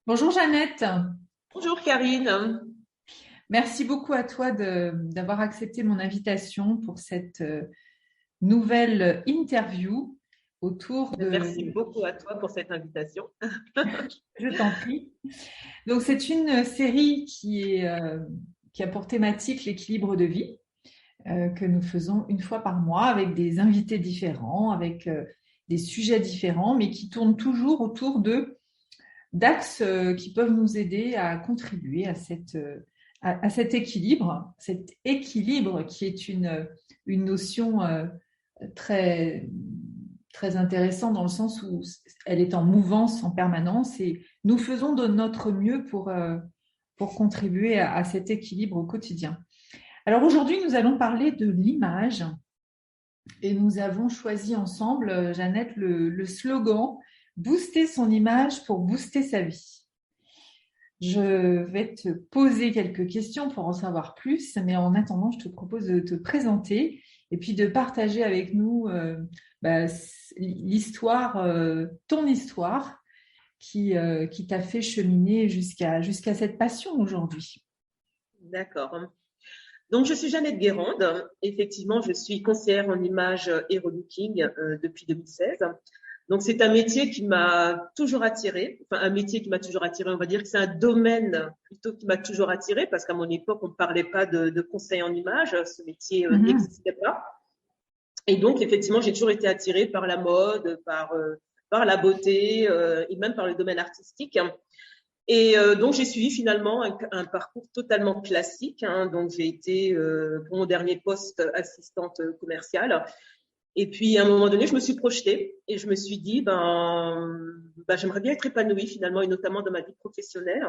Bonjour Jeannette, Bonjour Karine. merci beaucoup à toi d'avoir accepté mon invitation pour cette nouvelle interview autour de... Merci beaucoup à toi pour cette invitation. Je t'en prie. Donc c'est une série qui a pour thématique l'équilibre de vie que nous faisons une fois par mois avec des invités différents, avec des sujets différents, mais qui tournent toujours autour d'axes qui peuvent nous aider à contribuer à cet équilibre qui est une notion très, très intéressante dans le sens où elle est en mouvance en permanence et nous faisons de notre mieux pour contribuer à cet équilibre au quotidien. Alors aujourd'hui, nous allons parler de l'image et nous avons choisi ensemble, Jeannette, le slogan Booster son image pour booster sa vie. Je vais te poser quelques questions pour en savoir plus, mais en attendant, je te propose de te présenter et puis de partager avec nous l'histoire, ton histoire qui t'a fait cheminer jusqu'à cette passion aujourd'hui. D'accord. Donc, je suis Jeannette Guérande. Effectivement, je suis conseillère en image et relooking depuis 2016. Donc, c'est un métier qui m'a toujours attirée. Enfin, un métier qui m'a toujours attirée. On va dire que c'est un domaine plutôt qui m'a toujours attirée parce qu'à mon époque, on ne parlait pas de conseil en image. Ce métier n'existait pas. Et donc, effectivement, j'ai toujours été attirée par la mode, par la beauté et même par le domaine artistique. Et donc, j'ai suivi finalement un parcours totalement classique. Donc, j'ai été, pour mon dernier poste, assistante commerciale. Et puis, à un moment donné, je me suis projetée et je me suis dit, j'aimerais bien être épanouie finalement, et notamment dans ma vie professionnelle.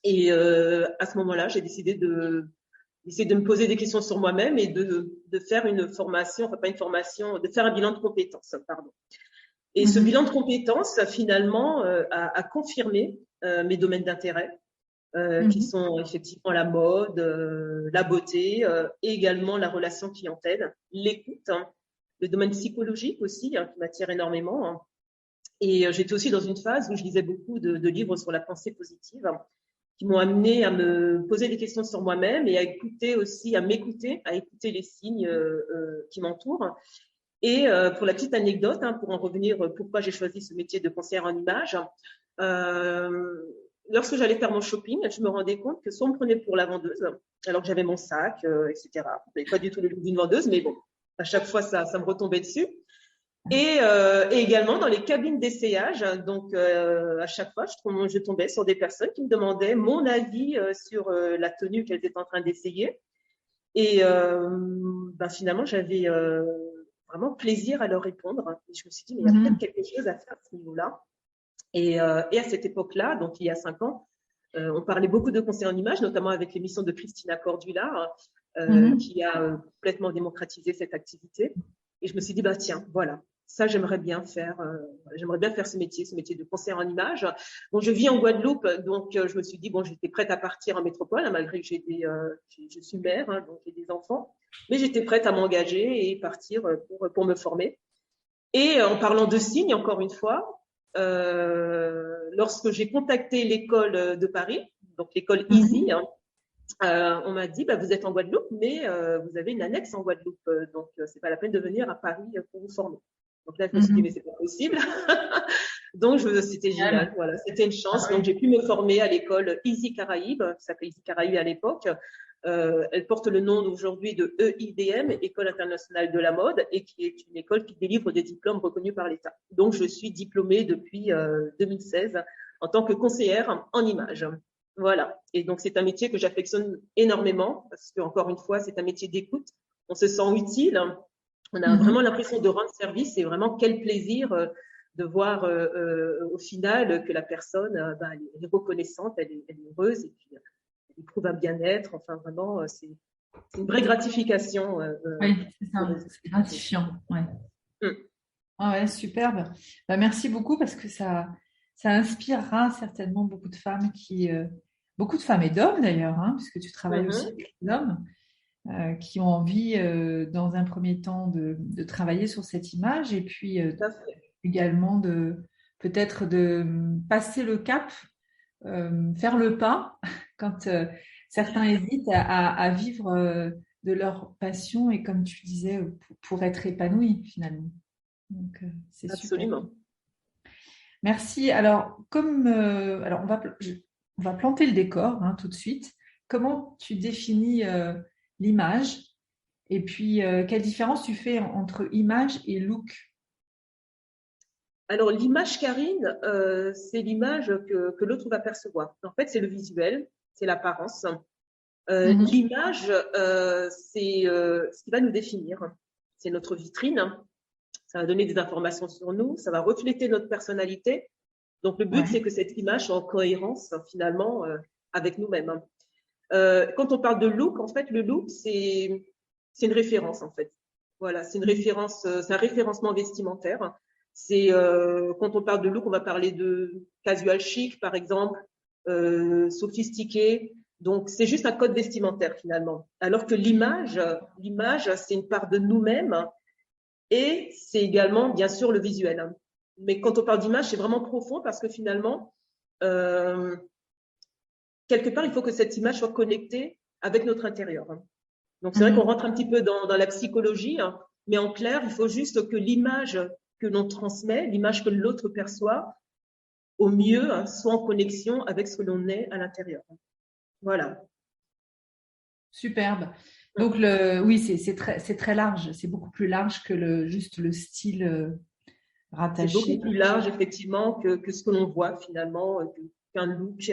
Et à ce moment-là, j'ai décidé d'essayer de me poser des questions sur moi-même et de faire une formation, enfin pas une formation, de faire un bilan de compétences, pardon. Et ce bilan de compétences, finalement, a confirmé mes domaines d'intérêt, qui sont effectivement la mode, la beauté, et également la relation clientèle, l'écoute, le domaine psychologique aussi, qui m'attire énormément. Et j'étais aussi dans une phase où je lisais beaucoup de livres sur la pensée positive, qui m'ont amené à me poser des questions sur moi-même et à écouter aussi, à m'écouter, à écouter les signes qui m'entourent. Et pour la petite anecdote, pour en revenir, pourquoi j'ai choisi ce métier de conseillère en image, lorsque j'allais faire mon shopping, je me rendais compte que soit on me prenait pour la vendeuse, alors que j'avais mon sac, etc. Je n'avais pas du tout le look d'une vendeuse, mais bon, à chaque fois, ça me retombait dessus. Et également dans les cabines d'essayage, donc à chaque fois, je tombais sur des personnes qui me demandaient mon avis sur la tenue qu'elles étaient en train d'essayer. Et finalement, j'avais vraiment plaisir à leur répondre. Et je me suis dit, mais il y a peut-être quelque chose à faire à ce niveau-là. Et à cette époque-là, donc il y a 5 ans, on parlait beaucoup de conseils en images, notamment avec l'émission de Christina Cordula, qui a complètement démocratisé cette activité. Et je me suis dit, tiens, voilà, ça j'aimerais bien faire ce métier de conseillère en images. Bon, je vis en Guadeloupe, donc je me suis dit, j'étais prête à partir en métropole, malgré que je suis mère, donc j'ai des enfants, mais j'étais prête à m'engager et partir pour me former. Et en parlant de signes, encore une fois, lorsque j'ai contacté l'école de Paris, donc l'école EASY, on m'a dit, vous êtes en Guadeloupe, mais vous avez une annexe en Guadeloupe, donc c'est pas la peine de venir à Paris pour vous former. Donc là, je me suis dit, mais c'est pas possible. Donc, c'était génial. Voilà, c'était une chance. Donc, j'ai pu me former à l'école EASY Caraïbes, qui s'appelait EASY Caraïbes à l'époque. Elle porte le nom aujourd'hui de EIDM, École internationale de la mode, et qui est une école qui délivre des diplômes reconnus par l'État. Donc, je suis diplômée depuis 2016 en tant que conseillère en images. Voilà. Et donc, c'est un métier que j'affectionne énormément parce que, encore une fois, c'est un métier d'écoute. On se sent utile. On a vraiment l'impression de rendre service et vraiment quel plaisir de voir au final que la personne elle est reconnaissante, elle est heureuse et puis elle éprouve un bien-être. Enfin, vraiment, c'est une vraie gratification. Oui, c'est ça, c'est gratifiant. Ouais. Ah ouais, superbe. Merci beaucoup parce que ça inspirera certainement beaucoup de femmes beaucoup de femmes et d'hommes d'ailleurs, puisque tu travailles aussi avec les hommes, qui ont envie, dans un premier temps, de travailler sur cette image et puis également peut-être de passer le cap faire le pas quand certains hésitent à vivre de leur passion et comme tu disais, pour être épanoui finalement. Donc, c'est super. Absolument. Merci. Alors, alors on va planter le décor hein, tout de suite. Comment tu définis l'image et puis quelle différence tu fais entre image et look? Alors, l'image, Karine, c'est l'image que l'autre va percevoir. En fait, c'est le visuel, c'est l'apparence. Mhm. L'image, c'est ce qui va nous définir. C'est notre vitrine. Ça va donner des informations sur nous. Ça va refléter notre personnalité. Donc, le but, Ouais. c'est que cette image soit en cohérence, finalement, avec nous-mêmes. Quand on parle de look, en fait, le look, c'est une référence, en fait. Voilà, c'est une référence, c'est un référencement vestimentaire. C'est quand on parle de look, on va parler de casual chic, par exemple, sophistiqué. Donc, c'est juste un code vestimentaire finalement. Alors que l'image, c'est une part de nous-mêmes et c'est également, bien sûr, le visuel. Mais quand on parle d'image, c'est vraiment profond parce que finalement, euh, quelque part, il faut que cette image soit connectée avec notre intérieur. Donc, c'est vrai qu'on Mhm. rentre un petit peu dans la psychologie, hein, mais en clair, il faut juste que l'image que l'on transmet, l'image que l'autre perçoit, au mieux, hein, soit en connexion avec ce que l'on est à l'intérieur. Voilà. Superbe. Donc oui, c'est très large. C'est beaucoup plus large que juste le style C'est beaucoup rattaché. plus large, effectivement, que ce que l'on voit finalement, qu'un look.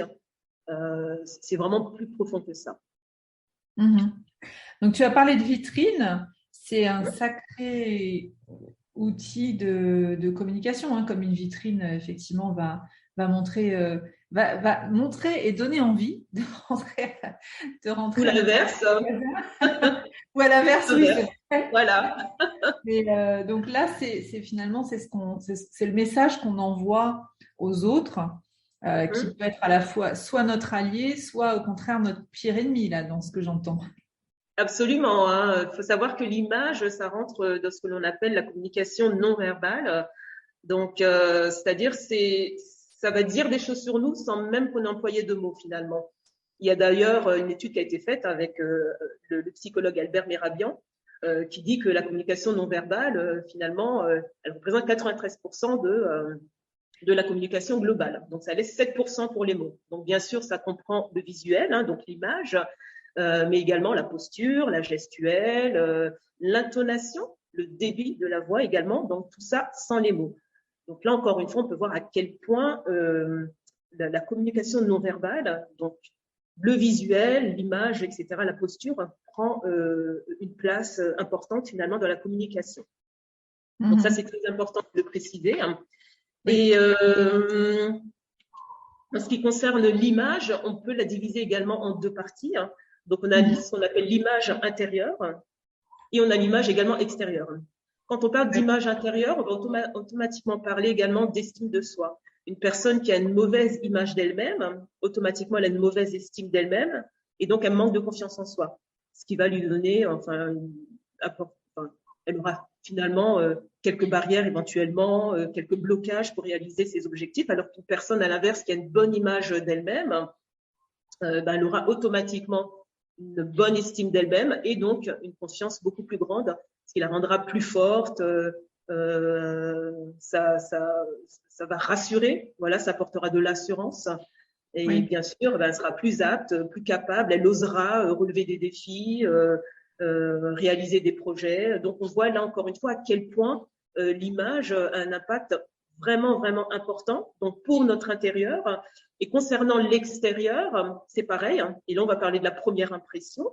C'est vraiment plus profond que ça. Mhm. Donc, tu as parlé de vitrine. C'est un sacré outil de communication, hein, comme une vitrine, effectivement, va montrer, va montrer et donner envie de rentrer, de Ou rentrer à l'intérieur l'inverse, du magasin. Ou à l'inverse, oui, c'est l'inverse. vrai. Voilà. Mais, donc là, c'est finalement, c'est le message qu'on envoie aux autres, qui peut être à la fois soit notre allié, soit au contraire notre pire ennemi, là, dans ce que j'entends. Absolument, hein. Il faut savoir que l'image, ça rentre dans ce que l'on appelle la communication non verbale. Donc, c'est-à-dire, ça va dire des choses sur nous sans même qu'on ait employé de mots finalement. Il y a d'ailleurs une étude qui a été faite avec le psychologue Albert Mehrabian qui dit que la communication non verbale, finalement, elle représente 93% de la communication globale. Donc, ça laisse 7% pour les mots. Donc, bien sûr, ça comprend le visuel, hein, donc l'image, mais également la posture, la gestuelle, l'intonation, le débit de la voix également. Donc, tout ça sans les mots. Donc là, encore une fois, on peut voir à quel point la communication non verbale, donc le visuel, l'image, etc., la posture, prend une place importante finalement dans la communication. Donc ça, c'est Mhm. très important de le préciser. Oui. Et en ce qui concerne l'image, on peut la diviser également en deux parties. Donc on a Mhm. ce qu'on appelle l'image intérieure et on a l'image également extérieure. Quand on parle Ouais. d'image intérieure, on va automatiquement parler également d'estime de soi. Une personne qui a une mauvaise image d'elle-même, automatiquement elle a une mauvaise estime d'elle-même et donc elle manque de confiance en soi. Ce qui va lui donner, elle aura finalement quelques barrières éventuellement, quelques blocages pour réaliser ses objectifs, alors qu'une personne à l'inverse qui a une bonne image d'elle-même, elle aura automatiquement une bonne estime d'elle-même et donc une confiance beaucoup plus grande, ce qui la rendra plus forte. Ça va rassurer, voilà, ça apportera de l'assurance. Et Oui. bien sûr, elle sera plus apte, plus capable, elle osera relever des défis, réaliser des projets. Donc, on voit là encore une fois à quel point l'image a un impact vraiment, vraiment important donc pour notre intérieur. Et concernant l'extérieur, c'est pareil. Et là, on va parler de la première impression.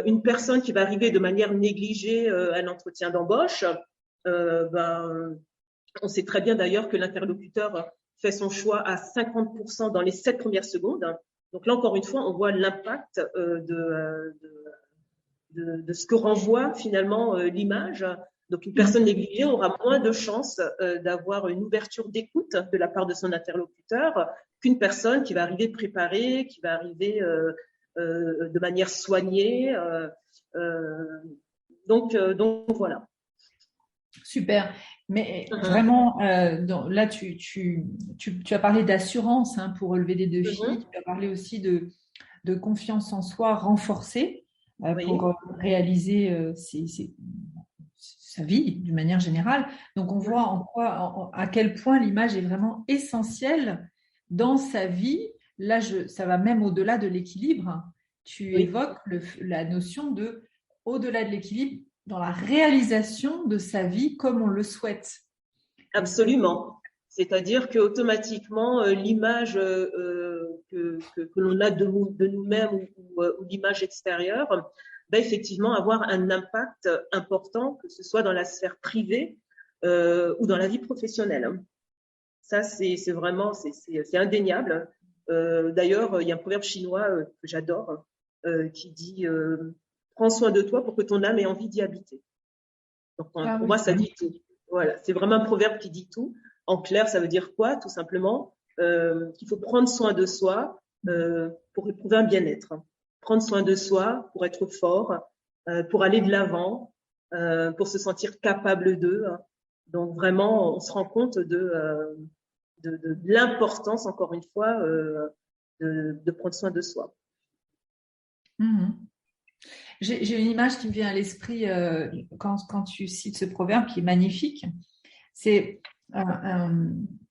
Une personne qui va arriver de manière négligée à l'entretien d'embauche, on sait très bien d'ailleurs que l'interlocuteur fait son choix à 50% dans les 7 premières secondes. Donc là, encore une fois, on voit l'impact de ce que renvoie finalement l'image. Donc une personne Mhm. négligée aura moins de chances d'avoir une ouverture d'écoute de la part de son interlocuteur qu'une personne qui va arriver préparée, qui va arriver de manière soignée. Donc voilà. Super. Mais Mhm. vraiment, là, tu as parlé d'assurance hein, pour relever des défis. Mhm. Tu as parlé aussi de confiance en soi renforcée pour Oui, réaliser sa vie d'une manière générale. Donc, on voit mhm. à quel point l'image est vraiment essentielle dans sa vie. Là, ça va même au-delà de l'équilibre. Tu Oui, évoques la notion de au-delà de l'équilibre dans la réalisation de sa vie comme on le souhaite. Est-ce que absolument. C'est-à-dire que automatiquement, l'image que l'on a de nous-mêmes ou l'image extérieure va effectivement avoir un impact important, que ce soit dans la sphère privée ou dans la vie professionnelle. Ça, c'est vraiment, c'est indéniable. D'ailleurs, il y a un proverbe chinois que j'adore qui dit prends soin de toi pour que ton âme ait envie d'y habiter. Donc, ah pour oui, moi, ça dit tout. Voilà, c'est vraiment un proverbe qui dit tout. En clair, ça veut dire quoi? Tout simplement qu'il faut prendre soin de soi pour éprouver un bien-être. Prendre soin de soi pour être fort, pour aller de l'avant, pour se sentir capable d'eux. Donc vraiment, on se rend compte de l'importance, encore une fois, de prendre soin de soi. Mhm. J'ai une image qui me vient à l'esprit quand tu cites ce proverbe qui est magnifique. C'est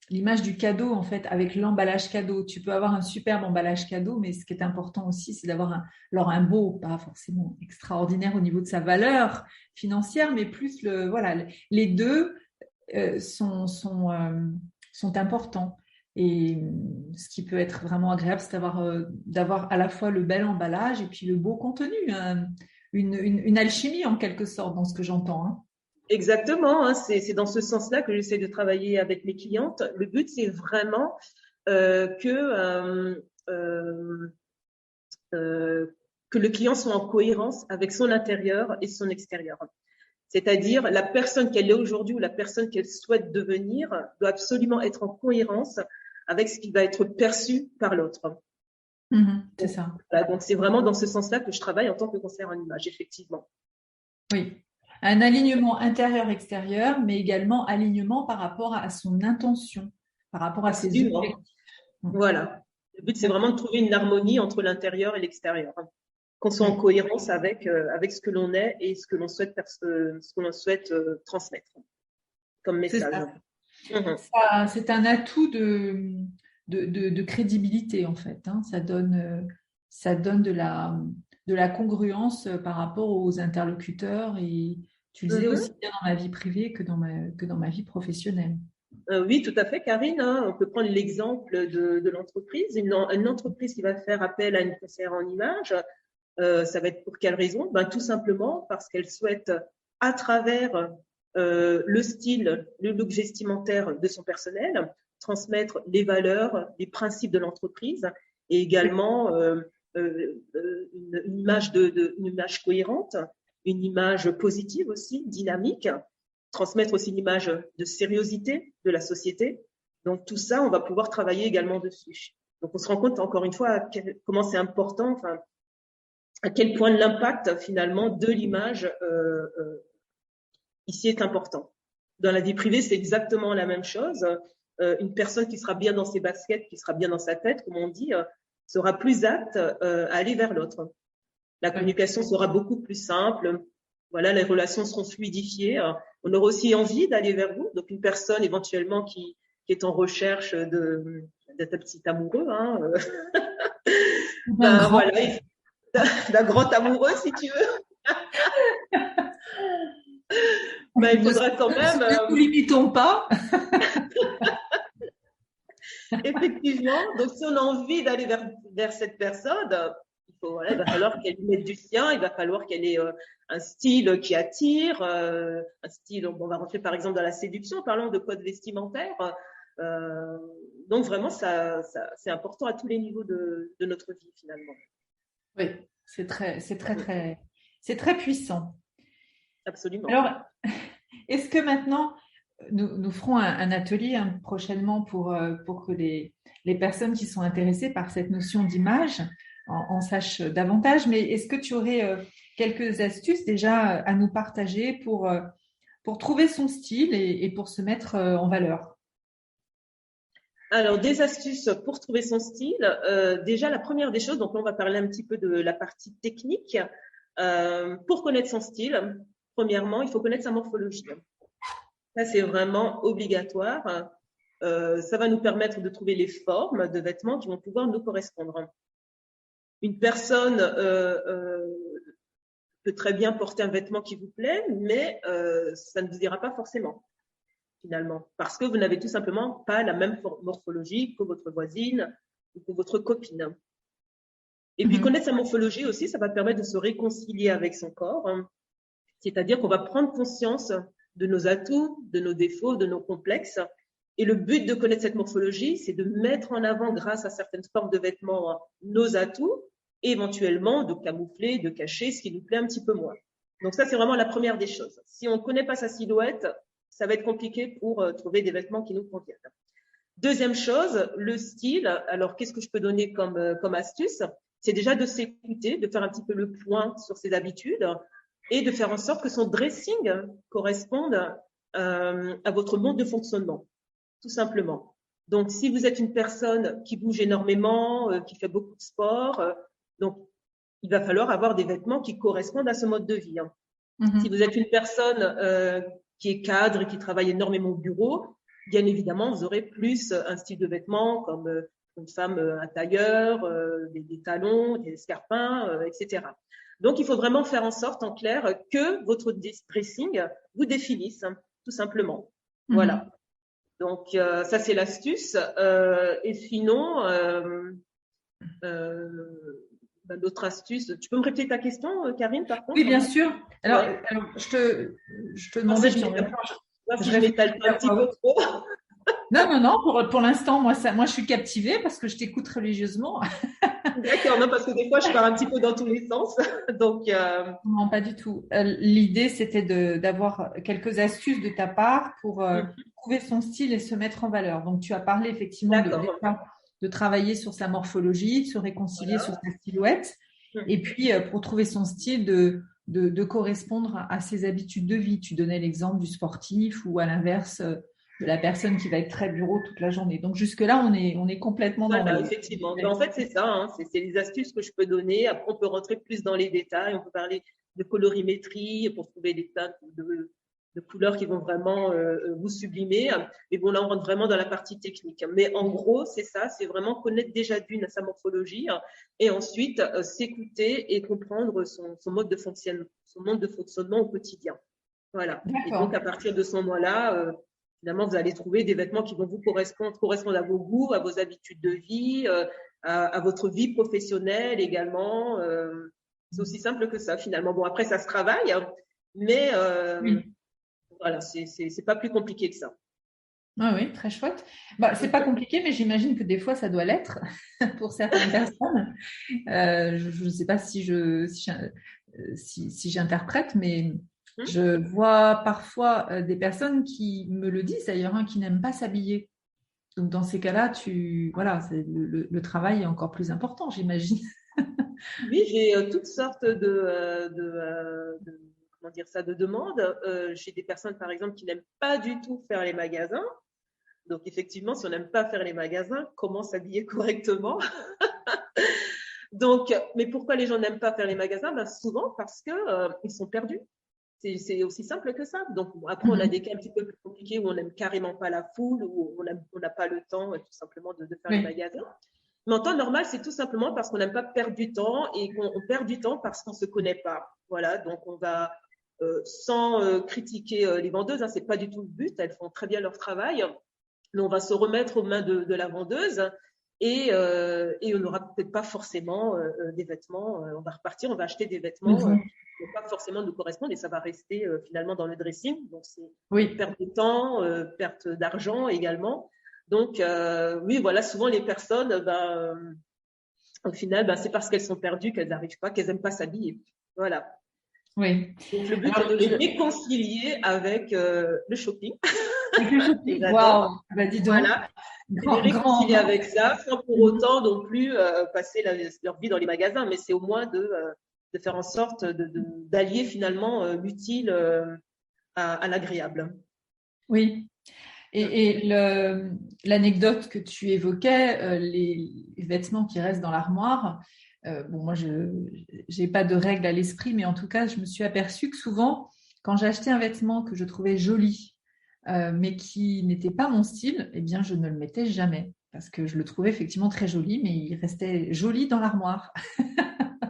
l'image du cadeau, en fait, avec l'emballage cadeau. Tu peux avoir un superbe emballage cadeau, mais ce qui est important aussi, c'est d'avoir alors un beau, pas forcément extraordinaire au niveau de sa valeur financière, mais plus voilà, les deux sont importants. Et ce qui peut être vraiment agréable, c'est d'avoir à la fois le bel emballage et puis le beau contenu, hein. Une alchimie en quelque sorte dans ce que j'entends, hein. Exactement, hein, c'est dans ce sens-là que j'essaie de travailler avec mes clientes. Le but, c'est vraiment que euh, que le client soit en cohérence avec son intérieur et son extérieur. C'est-à-dire la personne qu'elle est aujourd'hui ou la personne qu'elle souhaite devenir doit absolument être en cohérence avec ce qui va être perçu par l'autre. C'est Donc, ça. voilà, donc c'est vraiment dans ce sens-là que je travaille en tant que conseillère en image, effectivement. Oui. Un alignement intérieur-extérieur, mais également alignement par rapport à son intention, par rapport à ses Absolument. objectifs. Mm. Voilà. Le but, c'est vraiment D'accord. de trouver une harmonie entre l'intérieur et l'extérieur. Qu'on soit en Oui, cohérence avec ce que l'on est et ce que l'on souhaite, transmettre comme c'est message. ça. Mhm. C'est un atout de crédibilité, en fait, hein. Ça donne de la congruence par rapport aux interlocuteurs. Et tu le disais aussi Mhm. bien dans ma vie privée que dans ma vie professionnelle. Oui, tout à fait, Karine, hein. On peut prendre l'exemple de l'entreprise. Une entreprise qui va faire appel à une conseillère en image, ça va être pour quelle raison? Ben, tout simplement parce qu'elle souhaite, à travers le style, le look vestimentaire de son personnel, transmettre les valeurs, les principes de l'entreprise et Oui, également une image une image cohérente, une image positive aussi, dynamique, transmettre aussi une image de sérieuxité de la société. Donc tout ça, on va pouvoir travailler également dessus. Donc on se rend compte encore une fois comment c'est important, enfin, à quel point l'impact finalement de l'image ici est important. Dans la vie privée, c'est exactement la même chose. Une personne qui sera bien dans ses baskets, qui sera bien dans sa tête, comme on dit, sera plus apte à aller vers l'autre. La oui. communication sera beaucoup plus simple. Voilà, les relations seront fluidifiées. On aura aussi envie d'aller vers vous. Donc, une personne éventuellement qui est en recherche d'être un petit amoureux, hein, D'un ben grand. voilà, d'un grand amoureux si tu veux, ben il faudra quand même Ne nous limitons pas. effectivement. Donc, si on a envie d'aller vers cette personne, voilà, il va falloir qu'elle mette du sien. Il va falloir qu'elle ait un style qui attire, un style. On va rentrer par exemple dans la séduction, parlant de code vestimentaire. Euh, donc vraiment, c'est important à tous les niveaux de notre vie finalement. Oui, c'est très puissant. Absolument. Alors, est-ce que maintenant, nous ferons un atelier hein, prochainement pour que les personnes qui sont intéressées par cette notion d'image en sachent davantage, mais est-ce que tu aurais quelques astuces déjà à nous partager pour pour trouver son style et pour se mettre en valeur? Alors, des astuces pour trouver son style. Déjà, la première des choses, donc là, on va parler un petit peu de la partie technique. Pour connaître son style, premièrement, il faut connaître sa morphologie. Ça, c'est vraiment obligatoire. Ça va nous permettre de trouver les formes de vêtements qui vont pouvoir nous correspondre. Une personne peut très bien porter un vêtement qui vous plaît, mais ça ne vous ira pas forcément, finalement, parce que vous n'avez tout simplement pas la même morphologie que votre voisine ou que votre copine. Et puis, connaître sa morphologie aussi, ça va permettre de se réconcilier avec son corps, hein. C'est-à-dire qu'on va prendre conscience de nos atouts, de nos défauts, de nos complexes. Et le but de connaître cette morphologie, c'est de mettre en avant, grâce à certaines formes de vêtements, nos atouts, et éventuellement de camoufler, de cacher ce qui nous plaît un petit peu moins. Donc ça, c'est vraiment la première des choses. Si on ne connaît pas sa silhouette, ça va être compliqué pour trouver des vêtements qui nous conviennent. Deuxième chose, le style. Alors, qu'est-ce que je peux donner comme astuce? C'est déjà de s'écouter, de faire un petit peu le point sur ses habitudes et de faire en sorte que son dressing corresponde à votre mode de fonctionnement, tout simplement. Donc, si vous êtes une personne qui bouge énormément, qui fait beaucoup de sport, donc il va falloir avoir des vêtements qui correspondent à ce mode de vie, hein. Si vous êtes une personne qui est cadre et qui travaille énormément au bureau, bien évidemment, vous aurez plus un style de vêtements comme une femme, un tailleur, des talons, des escarpins, etc. Donc, il faut vraiment faire en sorte, en clair, que votre dressing vous définisse, hein, tout simplement. Voilà. Donc, ça, c'est l'astuce. Et sinon, d'autres astuces. Tu peux me répéter ta question, Karine, par contre? Oui, bien sûr. Alors, ouais. alors je te demandais. Je m'étale un petit peu trop. Non. Pour l'instant, moi, je suis captivée parce que je t'écoute religieusement. D'accord, non, parce que des fois, je pars un petit peu dans tous les sens. Donc, non, pas du tout. L'idée, c'était d'avoir quelques astuces de ta part pour trouver son style et se mettre en valeur. Donc, tu as parlé effectivement de travailler sur sa morphologie, de se réconcilier sur sa silhouette, et puis pour trouver son style, de correspondre à ses habitudes de vie. Tu donnais l'exemple du sportif ou à l'inverse de la personne qui va être très bureau toute la journée. Donc jusque-là, on est complètement dans effectivement. En fait, c'est ça, hein, c'est les astuces que je peux donner. Après, on peut rentrer plus dans les détails. On peut parler de colorimétrie pour trouver des tas de couleurs qui vont vraiment vous sublimer. Mais bon, là, on rentre vraiment dans la partie technique. Mais en gros, c'est ça, c'est vraiment connaître déjà d'une sa morphologie et ensuite s'écouter et comprendre son mode de fonctionnement au quotidien. Voilà. Et donc, à partir de ce moment-là, finalement, vous allez trouver des vêtements qui vont vous correspondre à vos goûts, à vos habitudes de vie, à votre vie professionnelle également. C'est aussi simple que ça, finalement. Bon, après, ça se travaille, hein, mais voilà, c'est pas plus compliqué que ça. Ah oui, très chouette. Bah, c'est pas compliqué, mais j'imagine que des fois, ça doit l'être pour certaines personnes. Je ne sais pas si j'interprète, mais je vois parfois des personnes qui me le disent d'ailleurs, hein, qui n'aiment pas s'habiller. Donc dans ces cas-là, le travail est encore plus important, j'imagine. Oui, j'ai toutes sortes comment dire ça, de demandes. J'ai des personnes, par exemple, qui n'aiment pas du tout faire les magasins. Donc effectivement, si on n'aime pas faire les magasins, comment s'habiller correctement? Donc, mais pourquoi les gens n'aiment pas faire les magasins? Ben, souvent parce que ils sont perdus. C'est aussi simple que ça. Donc, après, on a des cas un petit peu plus compliqués où on n'aime carrément pas la foule, où on n'a pas le temps tout simplement de faire les magasins. Mais en temps normal, c'est tout simplement parce qu'on n'aime pas perdre du temps et qu'on perd du temps parce qu'on ne se connaît pas. Voilà, donc on va, sans critiquer les vendeuses, hein, c'est pas du tout le but, elles font très bien leur travail, mais on va se remettre aux mains de la vendeuse et on n'aura peut-être pas forcément des vêtements. On va repartir, on va acheter des vêtements qui ne vont pas forcément nous correspondre et ça va rester finalement dans le dressing. Donc, c'est perte de temps, perte d'argent également. Donc, oui, voilà, souvent les personnes, au final, c'est parce qu'elles sont perdues qu'elles n'arrivent pas, qu'elles n'aiment pas s'habiller. Voilà. Oui. Donc, le but, c'est de les réconcilier avec le shopping. Waouh, bah dis donc. Voilà. Les réconcilier avec ça, sans pour autant non plus passer leur vie dans les magasins, mais c'est au moins de faire en sorte d'allier finalement l'utile à l'agréable. Oui. Et l'anecdote que tu évoquais, les vêtements qui restent dans l'armoire, bon, moi, je n'ai pas de règle à l'esprit, mais en tout cas, je me suis aperçue que souvent, quand j'achetais un vêtement que je trouvais joli, mais qui n'était pas mon style, eh bien, je ne le mettais jamais parce que je le trouvais effectivement très joli, mais il restait joli dans l'armoire.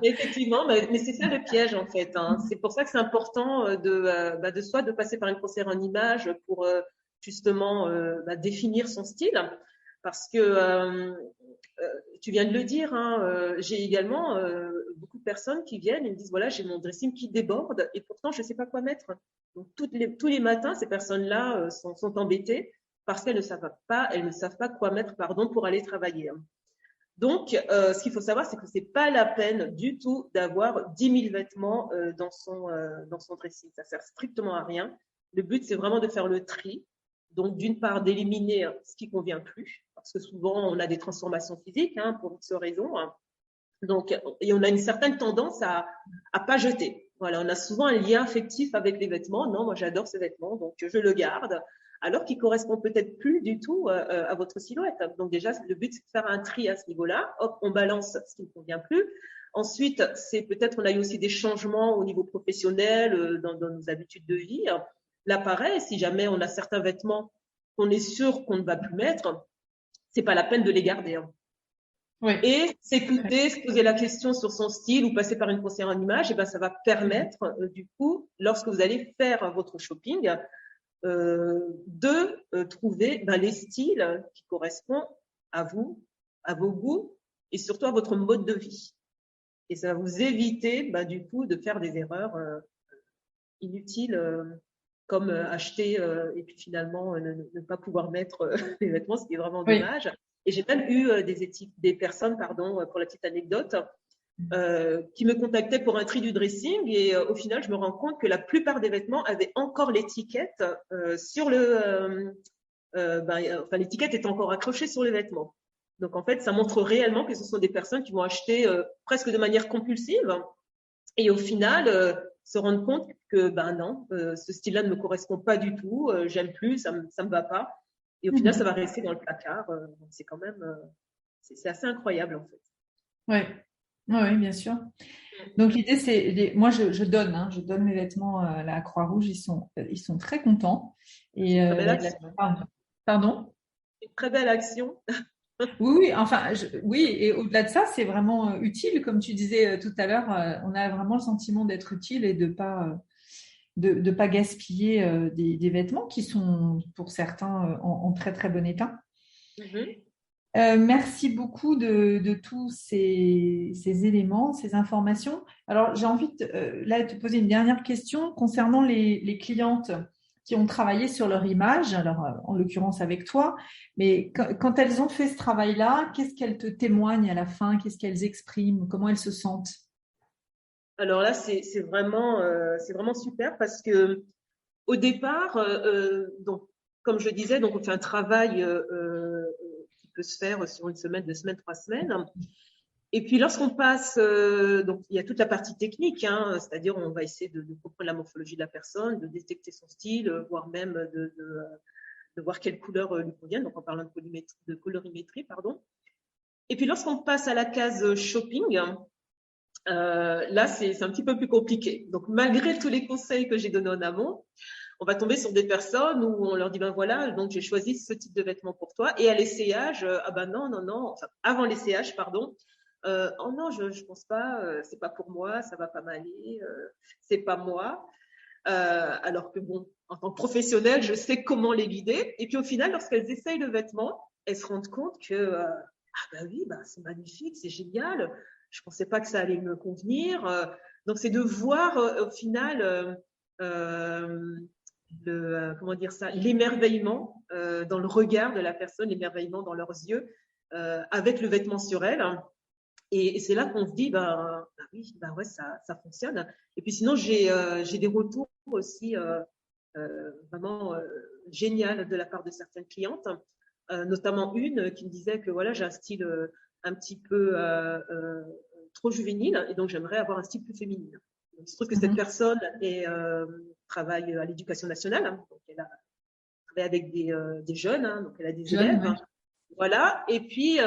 Effectivement, mais c'est ça le piège en fait, hein. C'est pour ça que c'est important de soit de passer par une conseillère en image pour justement définir son style, parce que tu viens de le dire, hein, j'ai également beaucoup de personnes qui viennent et me disent voilà, j'ai mon dressing qui déborde et pourtant je ne sais pas quoi mettre. Donc tous les matins, ces personnes-là sont embêtées parce qu'elles ne savent pas quoi mettre, pardon, pour aller travailler, hein. Donc, ce qu'il faut savoir, c'est que c'est pas la peine du tout d'avoir 10 000 vêtements dans son dressing. Ça sert strictement à rien. Le but, c'est vraiment de faire le tri. Donc, d'une part, d'éliminer ce qui convient plus, parce que souvent, on a des transformations physiques, hein, pour X raisons, hein. Donc, et on a une certaine tendance à pas jeter. Voilà, on a souvent un lien affectif avec les vêtements. Non, moi j'adore ce vêtement, donc je le garde, alors qu'il correspond peut-être plus du tout à votre silhouette. Donc déjà, le but c'est de faire un tri à ce niveau-là. Hop, on balance ce qui ne convient plus. Ensuite, c'est peut-être on a eu aussi des changements au niveau professionnel, dans nos habitudes de vie. Là, pareil, si jamais on a certains vêtements qu'on est sûr qu'on ne va plus mettre, c'est pas la peine de les garder, hein. Oui. Et s'écouter, se poser la question sur son style ou passer par une conseillère en image, et ben ça va permettre du coup, lorsque vous allez faire votre shopping, de trouver les styles qui correspondent à vous, à vos goûts et surtout à votre mode de vie. Et ça va vous éviter du coup de faire des erreurs inutiles, comme acheter et puis finalement ne pas pouvoir mettre les vêtements, ce qui est vraiment Oui. dommage. Et j'ai même eu des personnes, pardon, pour la petite anecdote, qui me contactaient pour un tri du dressing et au final, je me rends compte que la plupart des vêtements avaient encore l'étiquette sur enfin, l'étiquette est encore accrochée sur les vêtements. Donc en fait, ça montre réellement que ce sont des personnes qui vont acheter presque de manière compulsive et au final se rendre compte que non, ce style-là ne me correspond pas du tout, j'aime plus, ça me va pas. Et au final, ça va rester dans le placard. Donc c'est quand même, c'est assez incroyable en fait. Oui, oui, bien sûr. Donc l'idée, c'est, moi, je donne, hein, je donne mes vêtements à la Croix-Rouge. Ils sont très contents. C'est Et une très belle action. pardon? Une très belle action. Oui, oui. Enfin, oui. Et au-delà de ça, c'est vraiment utile, comme tu disais tout à l'heure. On a vraiment le sentiment d'être utile et de pas gaspiller des vêtements qui sont pour certains en très très bon état. Mhm. Merci beaucoup de tous ces éléments, ces informations. Alors, j'ai envie là, de te poser une dernière question concernant les clientes qui ont travaillé sur leur image, alors en l'occurrence avec toi, mais quand elles ont fait ce travail-là, qu'est-ce qu'elles te témoignent à la fin? Qu'est-ce qu'elles expriment? Comment elles se sentent? Alors là, c'est vraiment super parce que au départ, donc comme je disais, donc on fait un travail qui peut se faire sur une semaine, 2 semaines, 3 semaines. Et puis lorsqu'on passe, donc il y a toute la partie technique, hein, c'est-à-dire on va essayer de comprendre la morphologie de la personne, de détecter son style, voire même de voir quelle couleur lui convient, donc en parlant de colorimétrie, pardon. Et puis lorsqu'on passe à la case shopping, là c'est un petit peu plus compliqué. Donc malgré tous les conseils que j'ai donnés en amont, on va tomber sur des personnes où on leur dit ben voilà, donc j'ai choisi ce type de vêtements pour toi. Et à l'essayage, ah ben non, non, non, enfin avant l'essayage, pardon. Oh non, je pense pas, c'est pas pour moi, ça va pas m'aller, c'est pas moi. Alors que bon, en tant que professionnelle, je sais comment les guider. Et puis au final, lorsqu'elles essayent le vêtement, elles se rendent compte que ah bah oui, bah c'est magnifique, c'est génial. Je pensais pas que ça allait me convenir. Donc c'est de voir au final comment dire ça, l'émerveillement dans le regard de la personne, l'émerveillement dans leurs yeux avec le vêtement sur elle. Et c'est là qu'on se dit, oui, ouais, ça fonctionne. Et puis sinon, j'ai des retours aussi vraiment génial de la part de certaines clientes, notamment une qui me disait que voilà, j'ai un style un petit peu trop juvénile et donc j'aimerais avoir un style plus féminin. Il se trouve que cette personne travaille à l'Éducation nationale, hein, donc elle a travaillé avec des jeunes, hein, donc elle a des élèves. Ouais. Voilà. Et puis,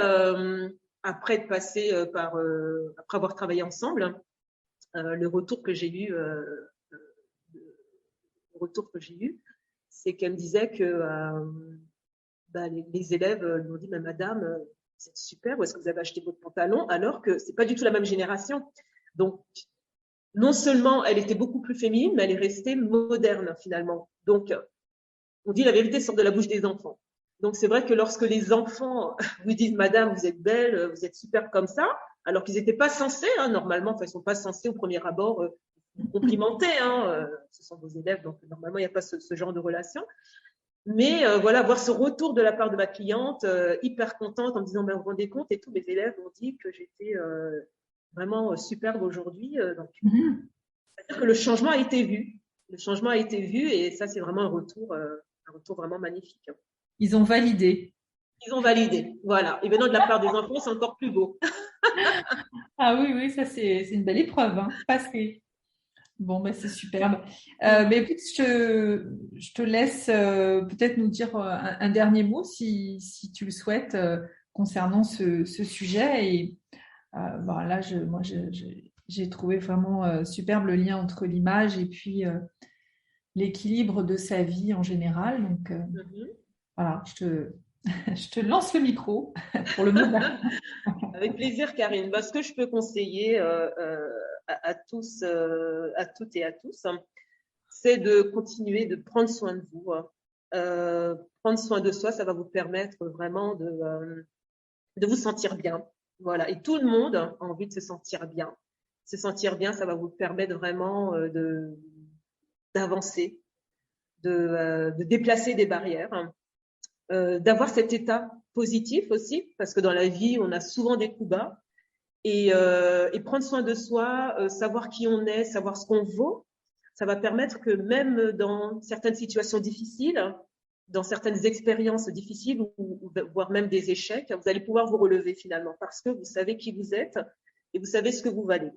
après être passé après avoir travaillé ensemble, le retour que j'ai eu, c'est qu'elle me disait que les élèves lui ont dit, mais madame, c'est super, où est-ce que vous avez acheté votre pantalon? Alors que c'est pas du tout la même génération. Donc, non seulement elle était beaucoup plus féminine, mais elle est restée moderne finalement. Donc, on dit la vérité sort de la bouche des enfants. Donc, c'est vrai que lorsque les enfants vous disent, madame, vous êtes belle, vous êtes super comme ça, alors qu'ils n'étaient pas censés, hein, normalement, enfin, ils sont pas censés au premier abord complimenter, hein, ce sont vos élèves, donc normalement, il n'y a pas ce genre de relation. Mais voilà, voir ce retour de la part de ma cliente, hyper contente en me disant, ben, vous vous rendez compte, et tous mes élèves ont dit que j'étais vraiment superbe aujourd'hui. Donc, c'est-à-dire que le changement a été vu. Le changement a été vu et ça, c'est vraiment un retour vraiment magnifique. Ils ont validé. Ils ont validé, voilà. Et maintenant, de la part des enfants, c'est encore plus beau. Ah oui, ça c'est une belle épreuve, hein. Passé. Bon, ben c'est superbe. Mais écoute, je te laisse peut-être nous dire un dernier mot si tu le souhaites concernant ce sujet. Et bon, là, j'ai trouvé vraiment superbe le lien entre l'image et puis l'équilibre de sa vie en général. Donc voilà, je te lance le micro pour le moment. Avec plaisir, Karine. Ce que je peux conseiller à tous, à toutes et à tous, hein, c'est de continuer de prendre soin de vous. Prendre soin de soi, ça va vous permettre vraiment de vous sentir bien. Voilà. Et tout le monde a envie de se sentir bien. Se sentir bien, ça va vous permettre vraiment d'avancer, de déplacer des barrières, hein, d'avoir cet état positif aussi, parce que dans la vie, on a souvent des coups bas. Et prendre soin de soi, savoir qui on est, savoir ce qu'on vaut, ça va permettre que même dans certaines situations difficiles, dans certaines expériences difficiles, ou voire même des échecs, vous allez pouvoir vous relever finalement, parce que vous savez qui vous êtes et vous savez ce que vous valez.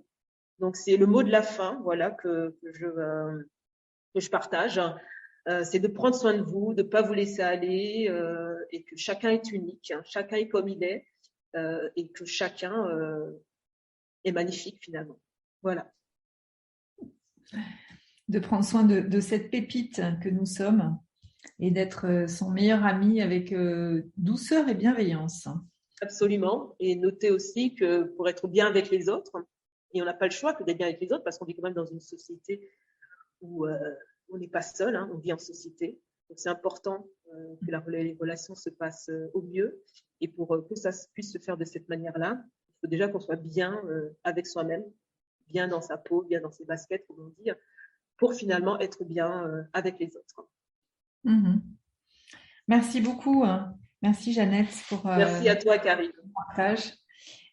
Donc, c'est le mot de la fin, voilà, que je partage. C'est de prendre soin de vous, de ne pas vous laisser aller, et que chacun est unique, hein, chacun est comme il est, et que chacun est magnifique finalement. Voilà. De prendre soin de cette pépite que nous sommes et d'être son meilleur ami avec douceur et bienveillance. Absolument. Et notez aussi que pour être bien avec les autres, et on n'a pas le choix que d'être bien avec les autres parce qu'on vit quand même dans une société où on n'est pas seul, hein, on vit en société. Donc c'est important que les relations se passent au mieux. Et pour que ça puisse se faire de cette manière-là, il faut déjà qu'on soit bien avec soi-même, bien dans sa peau, bien dans ses baskets, comme on dit, pour finalement être bien avec les autres. Merci beaucoup. Merci Jeannette pour merci à toi, Karine. Le partage.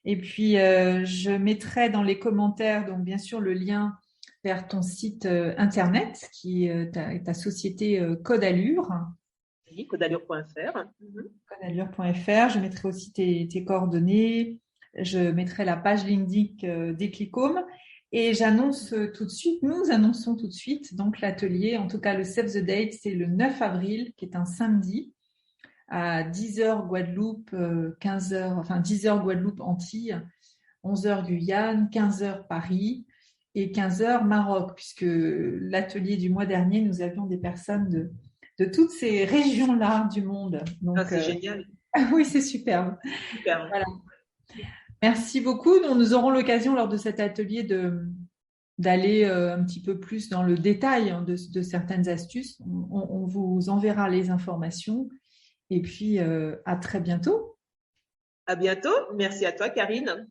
Et puis, je mettrai dans les commentaires, donc bien sûr, le lien vers ton site internet qui est ta société Code Allure. Oui, codeallure.fr. Codeallure.fr. Je mettrai aussi tes coordonnées. Je mettrai la page LinkedIn d'Eclicom. Et nous annonçons tout de suite donc l'atelier, en tout cas le Save the Date, c'est le 9 avril, qui est un samedi, à 10h Guadeloupe, 10h Guadeloupe Antilles, 11h Guyane, 15h Paris et 15h Maroc, puisque l'atelier du mois dernier, nous avions des personnes de toutes ces régions-là du monde. Donc, c'est génial. Oui, c'est superbe. Super. Voilà. Merci beaucoup. Nous aurons l'occasion lors de cet atelier d'aller un petit peu plus dans le détail de certaines astuces. On vous enverra les informations. Et puis, à très bientôt. À bientôt. Merci à toi, Karine.